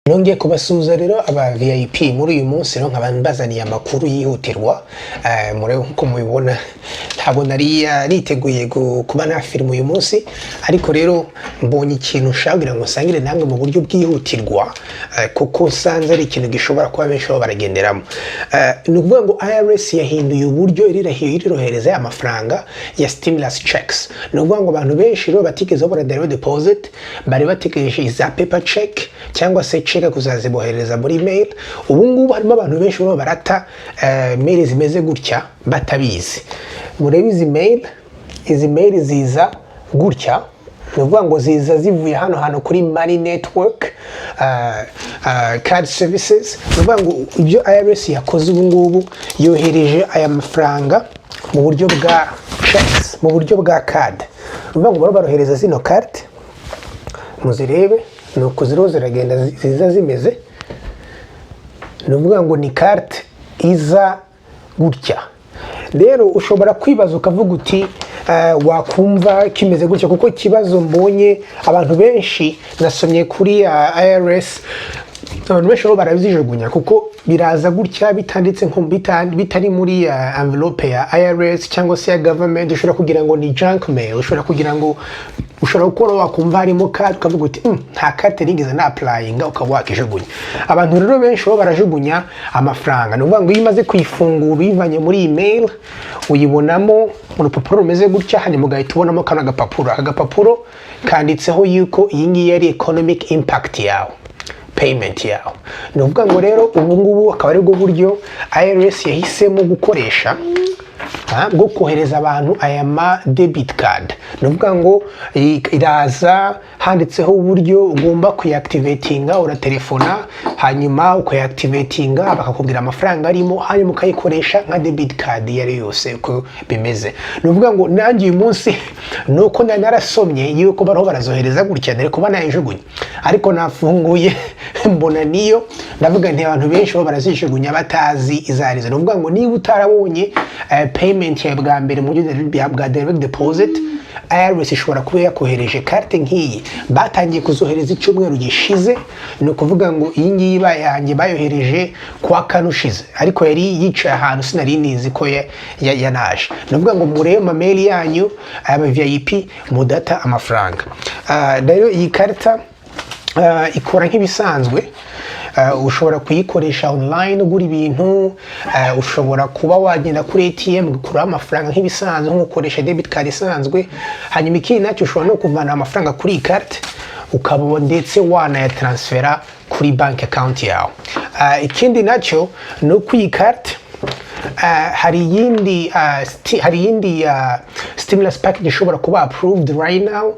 Nongeye kubasuhuza rero aba VIP muri uyu munsi rero nkaba mbazaniye amakuru yihutirwa murebe nkuko mubibona ntabwo nari niteguye kuba na film uyu munsi ariko rero mbonye ikintu nshaka ngo nsangire namwe mu buryo bwihutirwa kuko sanze ari ikintu gishobora kuba benshi baragenderamo nukuvuga ngo IRS yahinduye uburyo irirohereza amafaranga ya stimulus checks nukuvuga ngo abantu benshi rero batigeze babona direct deposit bari bategereje za paper check cyangwa se cheka kuzazibohereza muri mail ubu ngubu harimo abantu benshi baba barata mail zimeze gutya batabizi murebe izi mail ziza gutya nuvuga ngo ziza zivuye hano kuri money network card services nuvuga ngo ibyo IRS yakoze ubu ngubu yohereje aya mafaranga mu buryo bwa checks mu buryo bwa card nuvuga ngo barohereza zino card muzirebe nuko ziriho ziragenda ziza zimeze nuvuga ngo ni carte iza gutya rero ushobora kwibaza ukavuga uti wakumva kimeze gutya kuko ikibazo mbonye abantu benshi nasomye kuri IRS abantu benshi barabizijugunya kuko biraza gutya bitanditse nko bitari muri envelope ya IRS cyangwa se ya government ushobora kugira ngo ni junk mail ushobora kugira ngo ushobora gukora wakumva harimo card ukavuga uti nta carte nigeze na applyinga ukaba wakijugunya abantu rero benshi barajugunya amafaranga nuvuga ngo iyo imaze kuyifungura uyivanye muri email uyibonamo mu rupapuro rumeze gutya hanyuma ugahita ubonamo kana agapapuro kanditseho yuko iyi ngiyi ari economic impact yawe payment yawe nuvuga ngo rero ubu ngubu akaba ari bwo buryo IRS yahisemo gukoresha bwo kohereza abantu aya ma debit card nuvuga ngo iraza handitseho uburyo ugomba kuyiactivatinga uratelefona hanyuma ukayiactivatinga bakakubwira amafaranga arimo hanyuma ukayikoresha nka debit card yari yose uko bimeze nuvuga ngo nanjye uyu munsi nuko narasomye yuko baraho barazohereza gutya ndere kuba nayijugunya ariko nafunguye mbona niyo ndavuga nti abantu benshi barazijugunya batazi izarizo nuvuga ngo niba utarabonye payment ya bwa mbere mu buryo bwa direct deposit IRS ishobora kuba yakohereje carte nk'iyi batangiye kuzohereza icyumweru gishize no kuvuga ngo iyi ngiyi bayange bayohereje kwa kanushize ariko yari yicaye ahantu sinari nizi ko yanaje nuvuga ngo murebe mail yanyu aba VIP mudata amafaranga rero iyi karta ikora nk'ibisanzwe ushobora kuyikoresha online ugura ibintu ushobora kuba wagenda kuri ATM gukura amafaranga nk'ibisanzwe nkukoresha debit card isanzwe hanyuma ikindi nacyo ushobora no kuvana amafaranga kuri carte ukaba ndetse wanaya transfera kuri bank account yawe ikindi nacyo no kuri carte hari yindi stimulus package ishobora kuba approved right now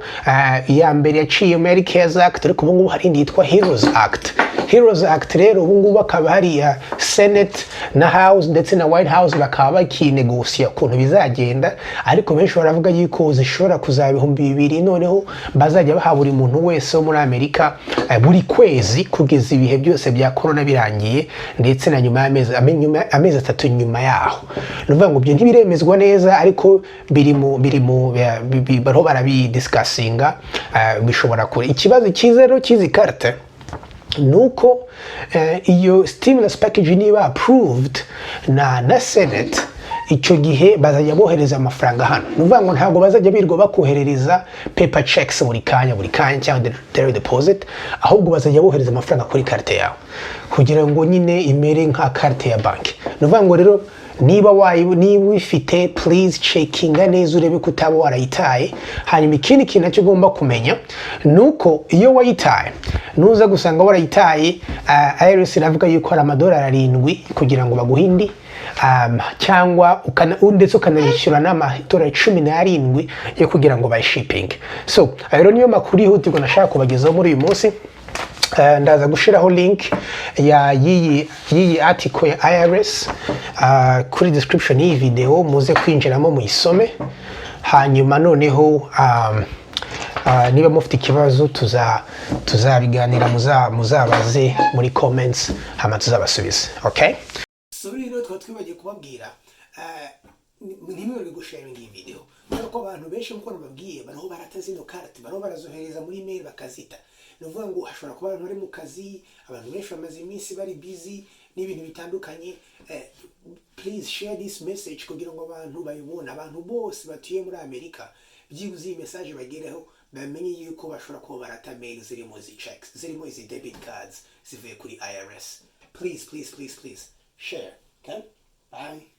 ya mbere yaciye Medicare Act ariko ubu ngubu hari indi yitwa Heroes Act rero ubu ngubu akaba hari Senate na House ndetse na White House bakaba bakinegosia ukuntu bizagenda ariko benshi baravuga yuko zishobora kuzaba 2000 noneho bazajya baha buri muntu wese wo muri Amerika buri kwezi kugeza ibihe byose bya corona birangiye ndetse na nyuma amezi 3 nyuma yaho nuvuga ngo byo ntibiremezwa neza ariko baro barabidiscussinga bishobora kure ikibazo cyiza rero kizi carte nuko iyo stimulus package niba approved na Senate icyo gihe bazajya bohereza amafaranga hano nuvuga ngo ntabwo bazajya birwa bakoherereza paper checks buri kanya cyangwa direct deposit ahubwo bazajya bohereza amafaranga kuri carte yawe kugira ngo nyine imere nka carte ya bank nuvuga ngo rero niba wifite please checkinga neza urebe ko utaba warayitaye hanyuma ikindi kintu cyo ugomba kumenya nuko iyo wayitaye nuza gusanga warayitaye IRS iravuga yuko ari $7 kugira ngo baguhindi cyangwa ndetse ukanayishyura n'amadolari 17 yo kugira ngo bayishipping so rero niyo makuru yihutirwa nashaka kubagezaho muri uyu munsi ndaza gushiraho link ya iyi article ya IRS kuri description y'iyi video muze kwinjiramo muyisome hanyuma noneho niba mufite ikibazo tuzabiganira muzabaze muri comments hama tuzabasubiza okay so rero twibagiye kubabwira nimwe gusharinga iyi video kuko abantu benshi mukora babwiye baraho barataza ino carte baraho barazohereza muri mail bakazita ni ukuvuga ngo hashobora kuba abantu bari mu kazi, abantu benshi bamaze iminsi bari busy n'ibintu bitandukanye. Please share this message kugira ngo abantu bayibone, abantu bose batuye muri Amerika byibuze iyi message bagereho, bamenye yuko bashobora kuba barata mail zirimo izi checks, zirimo izi debit cards zivuye kuri IRS. Please share. Okay? Bye.